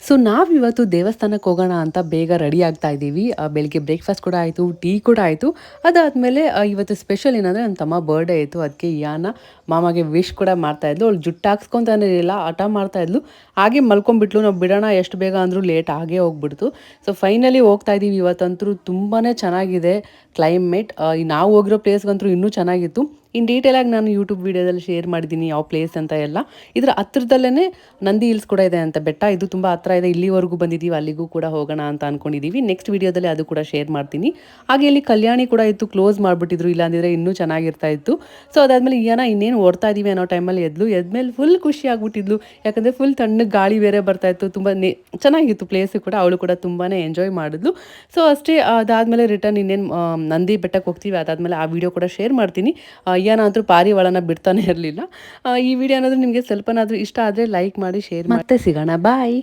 So ನಾವಿವತ್ತು ದೇವಸ್ಥಾನಕ್ಕೆ ಹೋಗೋಣ ಅಂತ ಬೇಗ ರೆಡಿ ಆಗ್ತಾ ಇದ್ದೀವಿ. ಬೆಳಿಗ್ಗೆ ಬ್ರೇಕ್ಫಾಸ್ಟ್ ಕೂಡ ಆಯಿತು, ಟೀ ಕೂಡ ಆಯಿತು. ಅದಾದಮೇಲೆ ಇವತ್ತು ಸ್ಪೆಷಲ್ ಏನಂದರೆ ನನ್ನ ತಮ್ಮ ಬರ್ಡೇ ಇತ್ತು. ಅದಕ್ಕೆ ಯಾನ ಮಾಮಗೆ ವಿಶ್ ಕೂಡ ಮಾಡ್ತಾ ಇದ್ಲು. ಅವಳು ಜುಟ್ಟು ಹಾಕ್ಸ್ಕೊತಾನೆ ಇರಲಿಲ್ಲ, ಹಠ ಮಾಡ್ತಾ ಇದ್ಲು. ಹಾಗೆ ಮಲ್ಕೊಂಡ್ಬಿಟ್ಲು. ನಾವು ಬಿಡೋಣ ಎಷ್ಟು ಬೇಗ ಅಂದರೂ ಲೇಟ್ ಆಗೇ ಹೋಗ್ಬಿಡ್ತು. ಸೊ ಫೈನಲಿ ಹೋಗ್ತಾ ಇದ್ದೀವಿ. ಇವತ್ತಂತೂ ತುಂಬಾ ಚೆನ್ನಾಗಿದೆ ಕ್ಲೈಮೇಟ್. ನಾವು ಹೋಗಿರೋ ಪ್ಲೇಸ್ಗಂತೂ ಇನ್ನೂ ಚೆನ್ನಾಗಿತ್ತು. ಇನ್ ಡೀಟೇಲಾಗಿ ನಾನು ಯೂಟ್ಯೂಬ್ ವೀಡಿಯೋದಲ್ಲಿ ಶೇರ್ ಮಾಡಿದ್ದೀನಿ ಯಾವ ಪ್ಲೇಸ್ ಅಂತ ಎಲ್ಲ. ಇದರ ಹತ್ರದಲ್ಲೇ ನಂದಿ ಹಿಲ್ಸ್ ಕೂಡ ಇದೆ ಅಂತ ಬೆಟ್ಟ. ಇದು ತುಂಬ ಹತ್ರ ಇದೆ. ಇಲ್ಲಿವರೆಗೂ ಬಂದಿದ್ದೀವಿ, ಅಲ್ಲಿಗೂ ಕೂಡ ಹೋಗೋಣ ಅಂತ ಅಂದ್ಕೊಂಡಿದ್ದೀವಿ. ನೆಕ್ಸ್ಟ್ ವೀಡಿಯೋದಲ್ಲಿ ಅದು ಕೂಡ ಶೇರ್ ಮಾಡ್ತೀನಿ. ಹಾಗೆ ಇಲ್ಲಿ ಕಲ್ಯಾಣಿ ಕೂಡ ಇತ್ತು, ಕ್ಲೋಸ್ ಮಾಡಿಬಿಟ್ಟಿದ್ರು. ಇಲ್ಲಾಂದಿದ್ರೆ ಇನ್ನೂ ಚೆನ್ನಾಗಿರ್ತಾ ಇತ್ತು. ಸೊ ಅದಾದಮೇಲೆ ಇನ್ನೇನು ಓಡ್ತಾ ಇದ್ದೀವಿ ಅನ್ನೋ ಟೈಮಲ್ಲಿ ಎದ್ಮೇಲೆ ಫುಲ್ ಖುಷಿ ಆಗ್ಬಿಟ್ಟಿದ್ಲು. ಯಾಕಂದರೆ ಫುಲ್ ತಣ್ಣಗೆ ಗಾಳಿ ಬೇರೆ ಬರ್ತಾ ಇತ್ತು. ತುಂಬ ಚೆನ್ನಾಗಿತ್ತು ಪ್ಲೇಸು ಕೂಡ. ಅವಳು ಕೂಡ ತುಂಬಾ ಎಂಜಾಯ್ ಮಾಡಿದ್ಲು. ಸೊ ಅಷ್ಟೇ. ಅದಾದಮೇಲೆ ರಿಟರ್ನ್ ಇನ್ನೇನು ನಂದಿ ಬೆಟ್ಟಕ್ಕೆ ಹೋಗ್ತೀವಿ. ಅದಾದಮೇಲೆ ಆ ವಿಡಿಯೋ ಕೂಡ ಶೇರ್ ಮಾಡ್ತೀನಿ. ಏನಂತೂ ಪಾರಿವಾಳನ ಬಿಡ್ತಾನೆ ಇರಲಿಲ್ಲ. ಈ ವಿಡಿಯೋ ಅನ್ನೋದು ನಿಮಗೆ ಸ್ವಲ್ಪನಾದರೂ ಇಷ್ಟ ಆದರೆ ಲೈಕ್ ಮಾಡಿ, ಶೇರ್ ಮಾಡಿ. ಮತ್ತೆ ಸಿಗೋಣ. ಬಾಯ್.